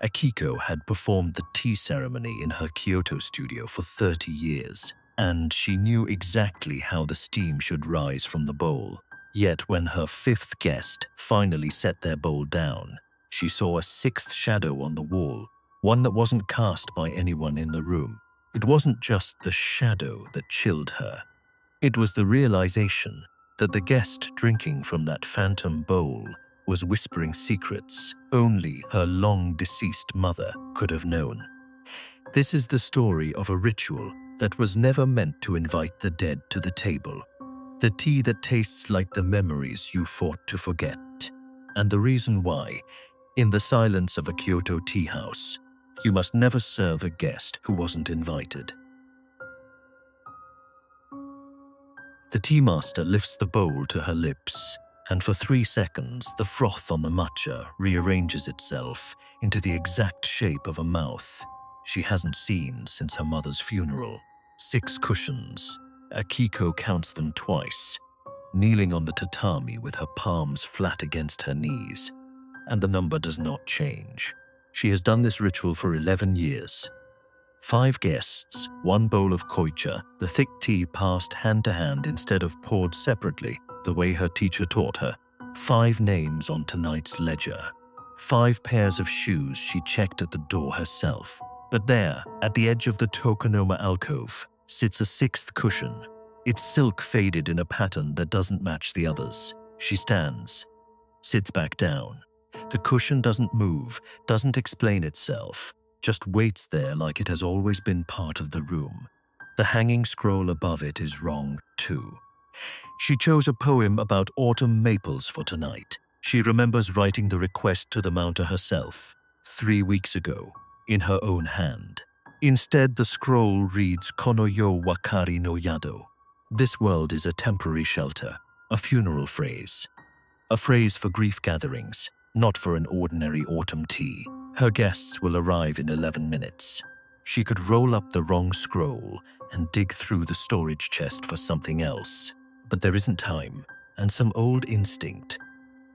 Akiko had performed the tea ceremony in her Kyoto studio for 30 years, and she knew exactly how the steam should rise from the bowl. Yet when her fifth guest finally set their bowl down, she saw a sixth shadow on the wall, one that wasn't cast by anyone in the room. It wasn't just the shadow that chilled her. It was the realization that the guest drinking from that phantom bowl was whispering secrets only her long-deceased mother could have known. This is the story of a ritual that was never meant to invite the dead to the table. The tea that tastes like the memories you fought to forget. And the reason why, in the silence of a Kyoto tea house, you must never serve a guest who wasn't invited. The tea master lifts the bowl to her lips, and for 3 seconds the froth on the matcha rearranges itself into the exact shape of a mouth she hasn't seen since her mother's funeral. 6 cushions. Akiko counts them twice, kneeling on the tatami with her palms flat against her knees, and the number does not change. She has done this ritual for 11 years. 5 guests, 1 bowl of koicha, the thick tea passed hand to hand instead of poured separately, the way her teacher taught her. 5 names on tonight's ledger. 5 pairs of shoes she checked at the door herself. But there, at the edge of the tokonoma alcove, sits a 6th cushion. Its silk faded in a pattern that doesn't match the others. She stands, sits back down. The cushion doesn't move, doesn't explain itself, just waits there like it has always been part of the room. The hanging scroll above it is wrong, too. She chose a poem about autumn maples for tonight. She remembers writing the request to the mounter herself, 3 weeks ago, in her own hand. Instead, the scroll reads Kono yo wakari no yado. This world is a temporary shelter, a funeral phrase. A phrase for grief gatherings, not for an ordinary autumn tea. Her guests will arrive in 11 minutes. She could roll up the wrong scroll and dig through the storage chest for something else. But there isn't time, and some old instinct,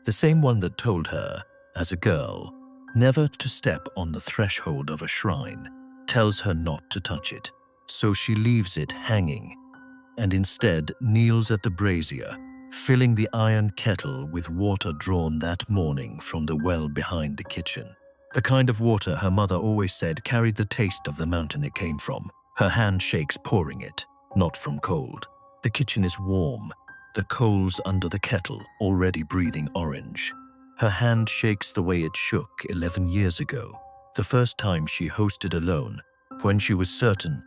the same one that told her, as a girl, never to step on the threshold of a shrine, tells her not to touch it. So she leaves it hanging, and instead kneels at the brazier, filling the iron kettle with water drawn that morning from the well behind the kitchen. The kind of water her mother always said carried the taste of the mountain it came from. Her hand shakes pouring it, not from cold. The kitchen is warm, the coals under the kettle already breathing orange. Her hand shakes the way it shook 11 years ago, the first time she hosted alone, when she was certain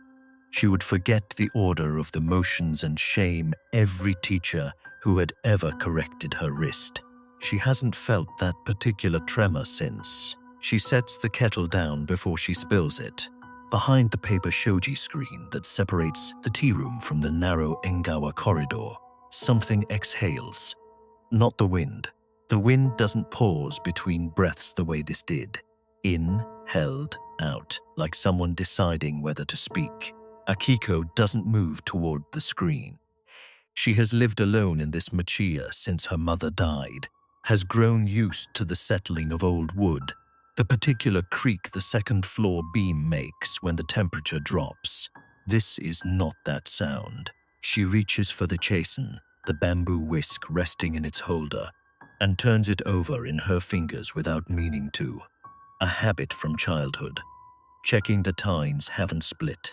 she would forget the order of the motions and shame every teacher who had ever corrected her wrist. She hasn't felt that particular tremor since. She sets the kettle down before she spills it. Behind the paper shoji screen that separates the tea room from the narrow Engawa corridor, something exhales. Not the wind. The wind doesn't pause between breaths the way this did. In, held, out, like someone deciding whether to speak. Akiko doesn't move toward the screen. She has lived alone in this machiya since her mother died, has grown used to the settling of old wood, the particular creak the second-floor beam makes when the temperature drops. This is not that sound. She reaches for the chasen, the bamboo whisk resting in its holder, and turns it over in her fingers without meaning to. A habit from childhood. Checking the tines haven't split.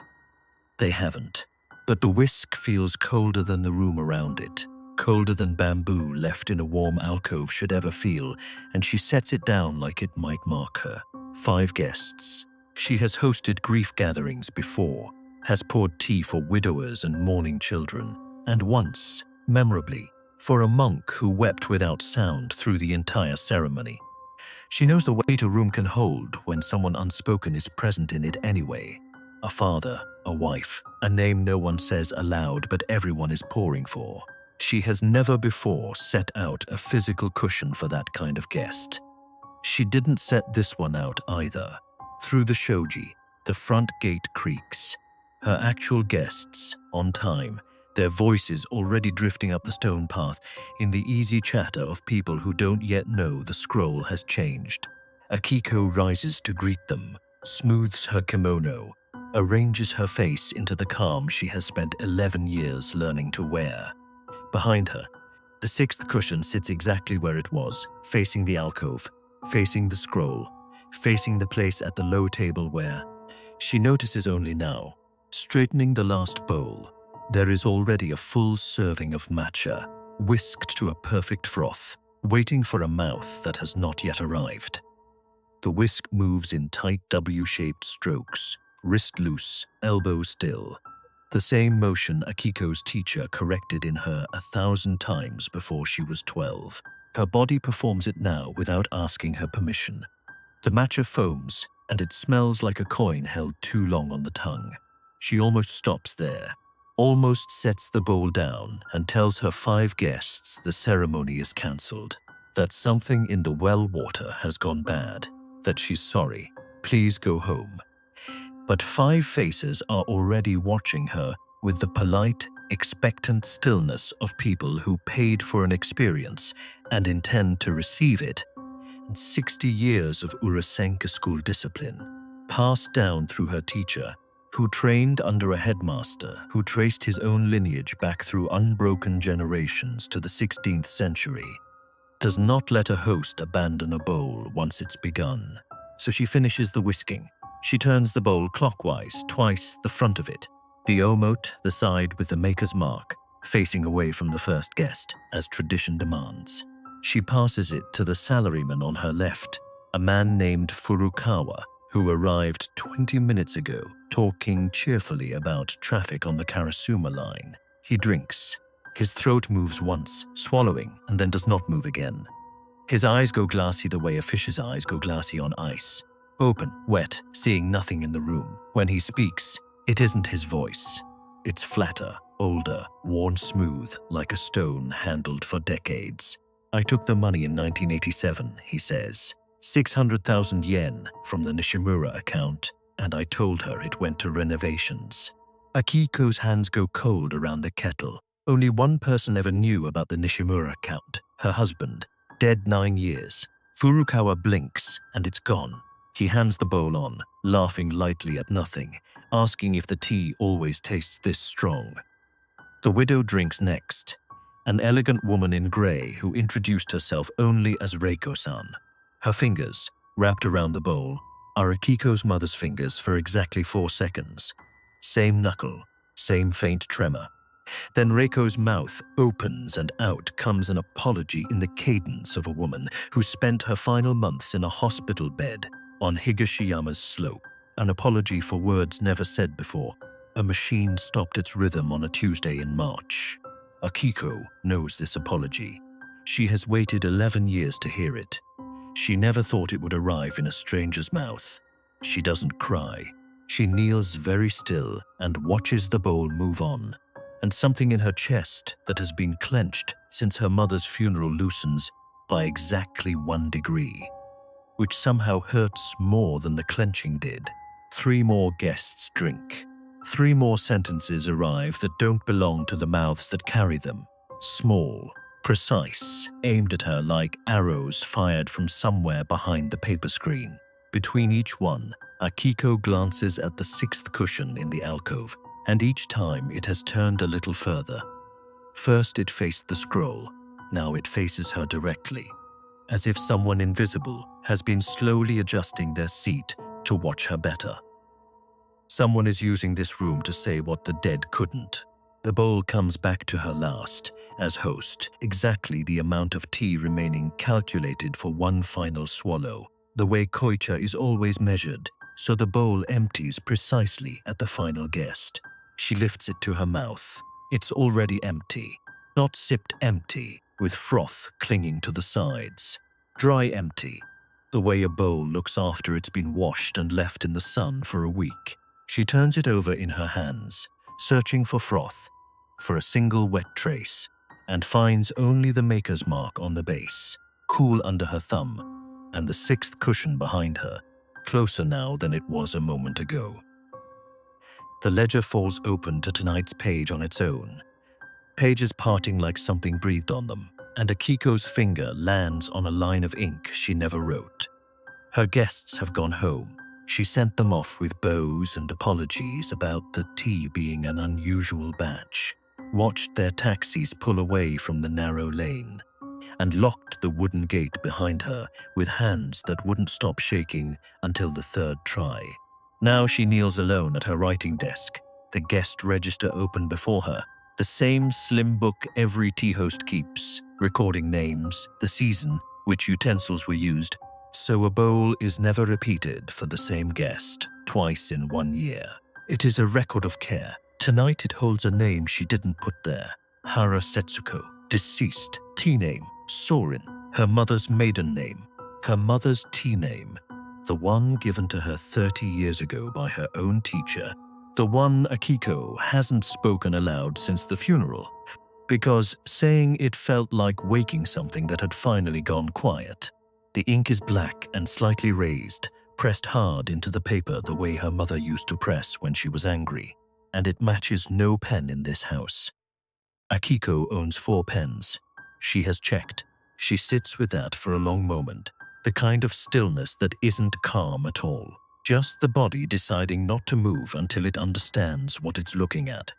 They haven't. But the whisk feels colder than the room around it, colder than bamboo left in a warm alcove should ever feel, and she sets it down like it might mark her. 5 guests. She has hosted grief gatherings before, has poured tea for widowers and mourning children, and once, memorably, for a monk who wept without sound through the entire ceremony. She knows the weight a room can hold when someone unspoken is present in it anyway. A father, a wife, a name no one says aloud but everyone is pouring for. She has never before set out a physical cushion for that kind of guest. She didn't set this one out either. Through the shoji, the front gate creaks. Her actual guests, on time, their voices already drifting up the stone path in the easy chatter of people who don't yet know the scroll has changed. Akiko rises to greet them, smooths her kimono, arranges her face into the calm she has spent 11 years learning to wear. Behind her, the sixth cushion sits exactly where it was, facing the alcove, facing the scroll, facing the place at the low table where, she notices only now, straightening the last bowl, there is already a full serving of matcha, whisked to a perfect froth, waiting for a mouth that has not yet arrived. The whisk moves in tight W-shaped strokes, wrist loose, elbow still. The same motion Akiko's teacher corrected in her 1,000 times before she was 12. Her body performs it now without asking her permission. The matcha foams, and it smells like a coin held too long on the tongue. She almost stops there, almost sets the bowl down and tells her 5 guests the ceremony is cancelled, that something in the well water has gone bad, that she's sorry, please go home. But 5 faces are already watching her with the polite, expectant stillness of people who paid for an experience and intend to receive it. And 60 years of Urasenka school discipline, passed down through her teacher, who trained under a headmaster who traced his own lineage back through unbroken generations to the 16th century, does not let a host abandon a bowl once it's begun. So she finishes the whisking. She turns the bowl clockwise, twice the front of it, the omote, the side with the maker's mark, facing away from the first guest, as tradition demands. She passes it to the salaryman on her left, a man named Furukawa, who arrived 20 minutes ago, talking cheerfully about traffic on the Karasuma line. He drinks. His throat moves once, swallowing, and then does not move again. His eyes go glassy the way a fish's eyes go glassy on ice. Open, wet, seeing nothing in the room. When he speaks, it isn't his voice. It's flatter, older, worn smooth, like a stone handled for decades. I took the money in 1987, he says. 600,000 yen from the Nishimura account, and I told her it went to renovations. Akiko's hands go cold around the kettle. Only one person ever knew about the Nishimura account, her husband, dead 9 years. Furukawa blinks, and it's gone. He hands the bowl on, laughing lightly at nothing, asking if the tea always tastes this strong. The widow drinks next, an elegant woman in grey who introduced herself only as Reiko-san. Her fingers, wrapped around the bowl, are Akiko's mother's fingers for exactly 4 seconds. Same knuckle, same faint tremor. Then Reiko's mouth opens and out comes an apology in the cadence of a woman who spent her final months in a hospital bed on Higashiyama's slope. An apology for words never said before. A machine stopped its rhythm on a Tuesday in March. Akiko knows this apology. She has waited 11 years to hear it. She never thought it would arrive in a stranger's mouth. She doesn't cry. She kneels very still and watches the bowl move on. And something in her chest that has been clenched since her mother's funeral loosens by exactly 1 degree, which somehow hurts more than the clenching did. 3 more guests drink. 3 more sentences arrive that don't belong to the mouths that carry them. Small, precise, aimed at her like arrows fired from somewhere behind the paper screen. Between each one, Akiko glances at the 6th cushion in the alcove, and each time it has turned a little further. First it faced the scroll, now it faces her directly, as if someone invisible has been slowly adjusting their seat to watch her better. Someone is using this room to say what the dead couldn't. The bowl comes back to her last, as host, exactly the amount of tea remaining calculated for 1 final swallow, the way koicha is always measured, so the bowl empties precisely at the final guest. She lifts it to her mouth. It's already empty. Not sipped empty, with froth clinging to the sides. Dry empty, the way a bowl looks after it's been washed and left in the sun for a week. She turns it over in her hands, searching for froth, for a single wet trace, and finds only the maker's mark on the base, cool under her thumb, and the 6th cushion behind her, closer now than it was a moment ago. The ledger falls open to tonight's page on its own, pages parting like something breathed on them, and Akiko's finger lands on a line of ink she never wrote. Her guests have gone home. She sent them off with bows and apologies about the tea being an unusual batch, watched their taxis pull away from the narrow lane, and locked the wooden gate behind her with hands that wouldn't stop shaking until the third try. Now she kneels alone at her writing desk, the guest register open before her, the same slim book every tea host keeps, recording names, the season, which utensils were used, so a bowl is never repeated for the same guest twice in 1 year. It is a record of care. Tonight it holds a name she didn't put there. Hara Setsuko, deceased, tea name, Sorin, her mother's maiden name, her mother's tea name, the one given to her 30 years ago by her own teacher, the one Akiko hasn't spoken aloud since the funeral, because saying it felt like waking something that had finally gone quiet. The ink is black and slightly raised, pressed hard into the paper the way her mother used to press when she was angry, and it matches no pen in this house. Akiko owns 4 pens. She has checked. She sits with that for a long moment, the kind of stillness that isn't calm at all, just the body deciding not to move until it understands what it's looking at.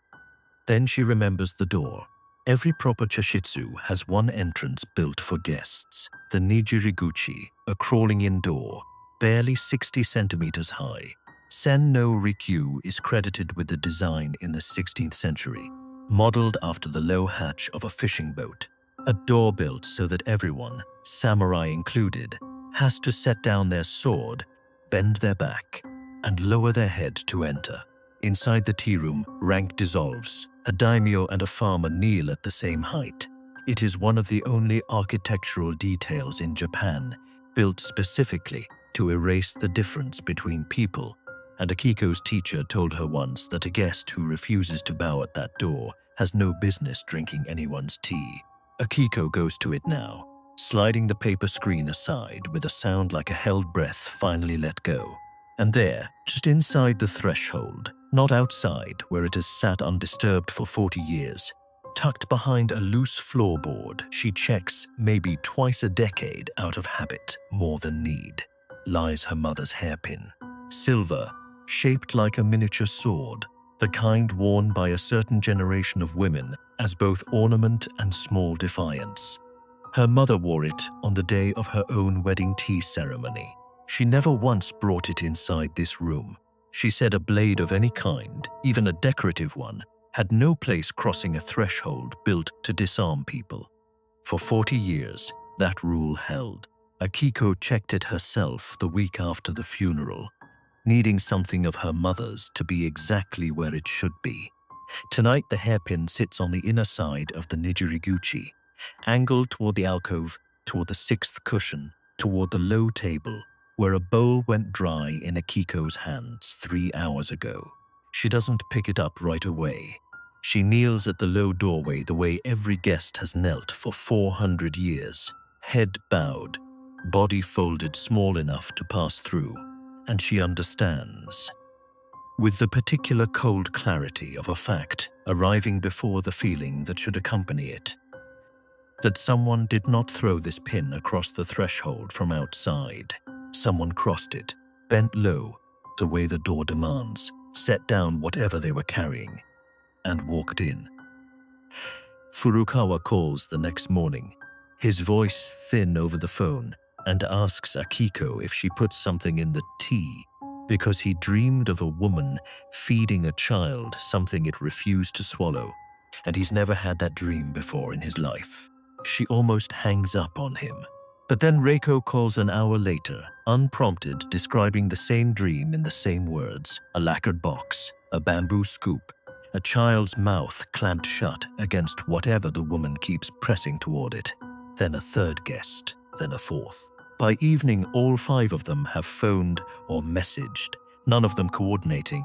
Then she remembers the door. Every proper chashitsu has one entrance built for guests, the nijiriguchi, a crawling-in door, barely 60 centimeters high. Sen no Rikyu is credited with the design in the 16th century, modeled after the low hatch of a fishing boat. A door built so that everyone, samurai included, has to set down their sword, bend their back, and lower their head to enter. Inside the tea room, rank dissolves. A daimyo and a farmer kneel at the same height. It is one of the only architectural details in Japan built specifically to erase the difference between people, and Akiko's teacher told her once that a guest who refuses to bow at that door has no business drinking anyone's tea. Akiko goes to it now, sliding the paper screen aside with a sound like a held breath finally let go. And there, just inside the threshold, not outside where it has sat undisturbed for 40 years, tucked behind a loose floorboard she checks maybe twice a decade out of habit more than need, lies her mother's hairpin. Silver, shaped like a miniature sword, the kind worn by a certain generation of women as both ornament and small defiance. Her mother wore it on the day of her own wedding tea ceremony. She never once brought it inside this room. She said a blade of any kind, even a decorative one, had no place crossing a threshold built to disarm people. For 40 years, that rule held. Akiko checked it herself the week after the funeral, needing something of her mother's to be exactly where it should be. Tonight the hairpin sits on the inner side of the nijiriguchi, angled toward the alcove, toward the 6th cushion, toward the low table, where a bowl went dry in Akiko's hands 3 hours ago. She doesn't pick it up right away. She kneels at the low doorway the way every guest has knelt for 400 years, head bowed, body folded small enough to pass through, and she understands. With the particular cold clarity of a fact arriving before the feeling that should accompany it. That someone did not throw this pin across the threshold from outside. Someone crossed it, bent low, the way the door demands, set down whatever they were carrying, and walked in. Furukawa calls the next morning, his voice thin over the phone, and asks Akiko if she put something in the tea because he dreamed of a woman feeding a child something it refused to swallow, and he's never had that dream before in his life. She almost hangs up on him. But then Reiko calls an hour later, unprompted, describing the same dream in the same words: a lacquered box, a bamboo scoop, a child's mouth clamped shut against whatever the woman keeps pressing toward it. Then a third guest, then a fourth. By evening, all 5 of them have phoned or messaged, none of them coordinating,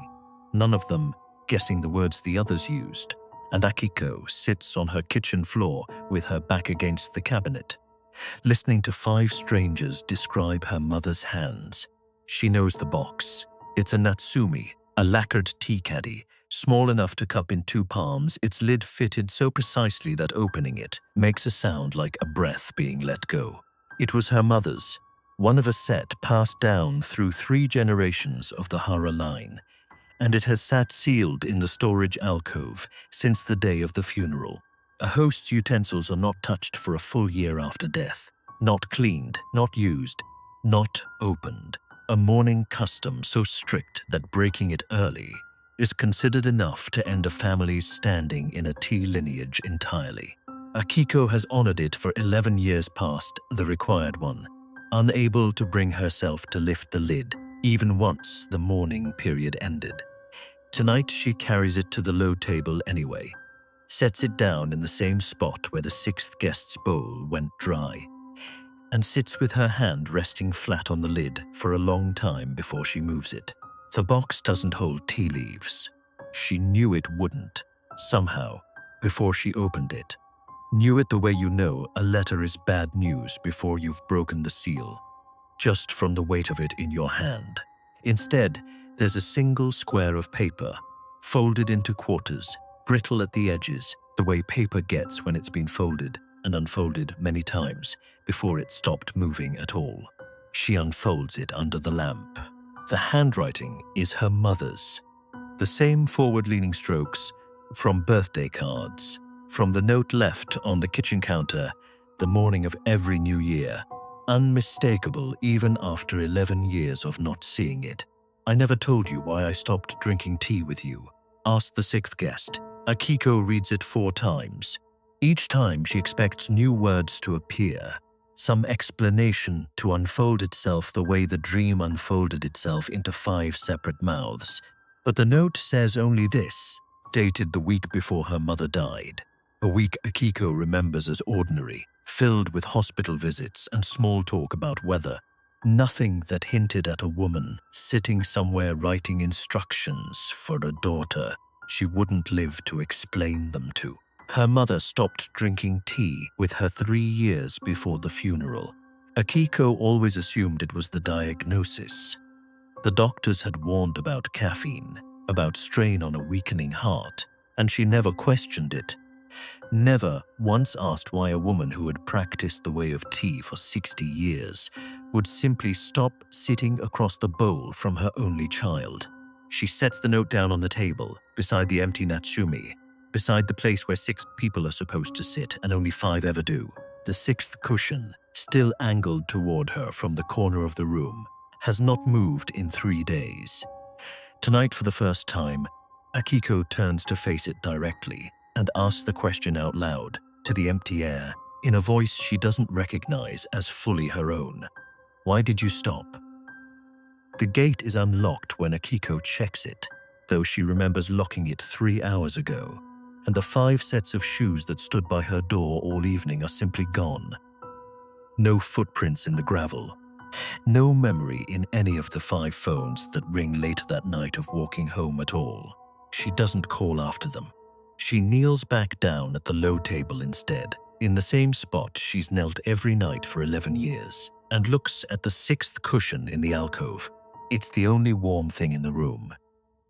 none of them guessing the words the others used, and Akiko sits on her kitchen floor with her back against the cabinet, listening to 5 strangers describe her mother's hands. She knows the box. It's a Natsumi, a lacquered tea caddy, small enough to cup in 2 palms, its lid fitted so precisely that opening it makes a sound like a breath being let go. It was her mother's. one of a set passed down through 3 generations of the Hara line, and it has sat sealed in the storage alcove since the day of the funeral. A host's utensils are not touched for a full year after death, not cleaned, not used, not opened. A mourning custom so strict that breaking it early is considered enough to end a family's standing in a tea lineage entirely. Akiko has honored it for 11 years past the required one, unable to bring herself to lift the lid even once the mourning period ended. Tonight she carries it to the low table anyway, sets it down in the same spot where the 6th guest's bowl went dry, and sits with her hand resting flat on the lid for a long time before she moves it. The box doesn't hold tea leaves. She knew it wouldn't, somehow, before she opened it. Knew it the way you know a letter is bad news before you've broken the seal, just from the weight of it in your hand. Instead, there's a single square of paper, folded into quarters, brittle at the edges, the way paper gets when it's been folded and unfolded many times before it stopped moving at all. She unfolds it under the lamp. The handwriting is her mother's. The same forward-leaning strokes from birthday cards, from the note left on the kitchen counter the morning of every new year. Unmistakable even after 11 years of not seeing it. "I never told you why I stopped drinking tea with you," asked the 6th guest. Akiko reads it 4 times. Each time she expects new words to appear, some explanation to unfold itself the way the dream unfolded itself into 5 separate mouths. But the note says only this, dated the week before her mother died. A week Akiko remembers as ordinary, filled with hospital visits and small talk about weather. Nothing that hinted at a woman sitting somewhere writing instructions for a daughter she wouldn't live to explain them to. Her mother stopped drinking tea with her 3 years before the funeral. Akiko always assumed it was the diagnosis. The doctors had warned about caffeine, about strain on a weakening heart, and she never questioned it. Never once asked why a woman who had practiced the way of tea for 60 years would simply stop sitting across the bowl from her only child. She sets the note down on the table, beside the empty Natsumi, beside the place where 6 people are supposed to sit and only 5 ever do. The 6th cushion, still angled toward her from the corner of the room, has not moved in 3 days. Tonight, for the first time, Akiko turns to face it directly and asks the question out loud, to the empty air, in a voice she doesn't recognize as fully her own. "Why did you stop?" The gate is unlocked when Akiko checks it, though she remembers locking it 3 hours ago, and the 5 sets of shoes that stood by her door all evening are simply gone. No footprints in the gravel. No memory in any of the 5 phones that ring late that night of walking home at all. She doesn't call after them. She kneels back down at the low table instead, in the same spot she's knelt every night for 11 years, and looks at the 6th cushion in the alcove. It's the only warm thing in the room.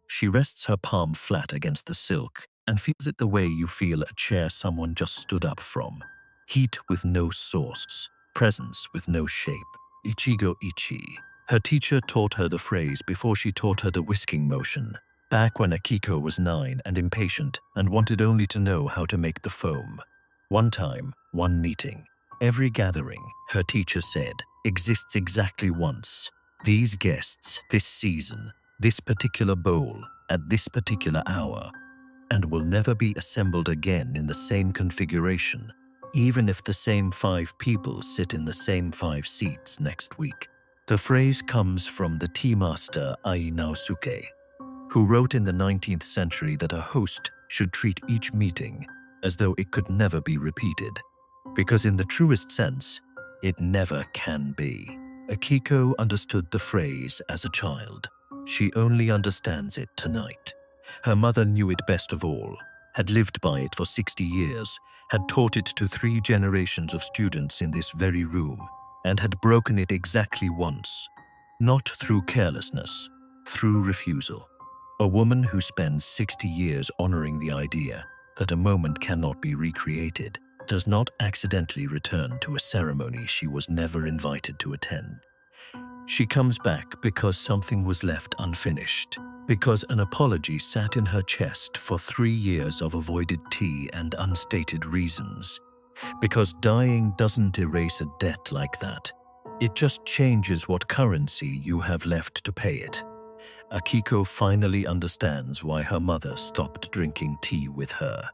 She rests her palm flat against the silk and feels it the way you feel a chair someone just stood up from. Heat with no source, presence with no shape. Ichigo ichi. Her teacher taught her the phrase before she taught her the whisking motion, back when Akiko was 9 and impatient and wanted only to know how to make the foam. One time, one meeting. Every gathering, her teacher said, exists exactly once. These guests, this season, this particular bowl, at this particular hour, and will never be assembled again in the same configuration, even if the same 5 people sit in the same 5 seats next week. The phrase comes from the tea master Ai Naosuke, who wrote in the 19th century that a host should treat each meeting as though it could never be repeated, because in the truest sense, it never can be. Akiko understood the phrase as a child. She only understands it tonight. Her mother knew it best of all, had lived by it for 60 years, had taught it to 3 generations of students in this very room, and had broken it exactly once. Not through carelessness, through refusal. A woman who spends 60 years honoring the idea that a moment cannot be recreated does not accidentally return to a ceremony she was never invited to attend. She comes back because something was left unfinished, because an apology sat in her chest for 3 years of avoided tea and unstated reasons, because dying doesn't erase a debt like that. It just changes what currency you have left to pay it. Akiko finally understands why her mother stopped drinking tea with her.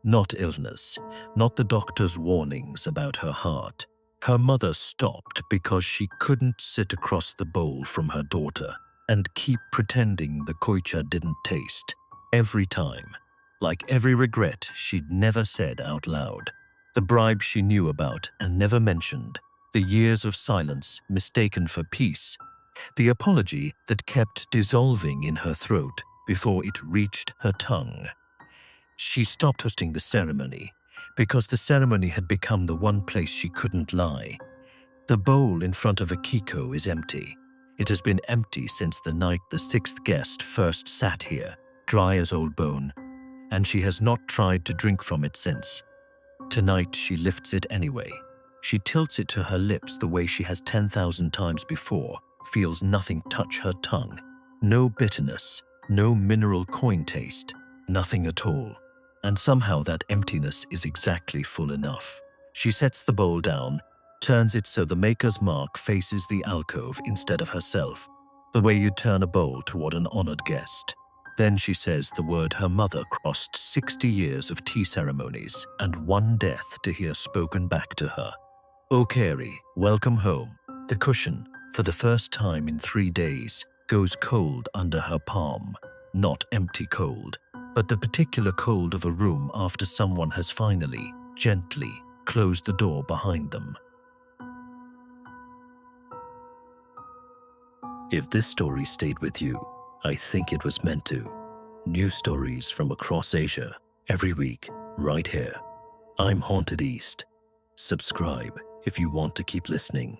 Not illness, not the doctor's warnings about her heart. Her mother stopped because she couldn't sit across the bowl from her daughter and keep pretending the koicha didn't taste. Every time, like every regret she'd never said out loud. The bribe she knew about and never mentioned. The years of silence mistaken for peace. The apology that kept dissolving in her throat before it reached her tongue. She stopped hosting the ceremony because the ceremony had become the one place she couldn't lie. The bowl in front of Akiko is empty. It has been empty since the night the 6th guest first sat here, dry as old bone, and she has not tried to drink from it since. Tonight she lifts it anyway. She tilts it to her lips the way she has 10,000 times before, feels nothing touch her tongue. No bitterness, no mineral coin taste, nothing at all. And somehow that emptiness is exactly full enough. She sets the bowl down, turns it so the maker's mark faces the alcove instead of herself, the way you turn a bowl toward an honored guest. Then she says the word her mother crossed 60 years of tea ceremonies and 1 death to hear spoken back to her. "O Carrie, welcome home." The cushion, for the first time in 3 days, goes cold under her palm. Not empty cold, but the particular cold of a room after someone has finally, gently, closed the door behind them. If this story stayed with you, I think it was meant to. New stories from across Asia, every week, right here. I'm Haunted East. Subscribe if you want to keep listening.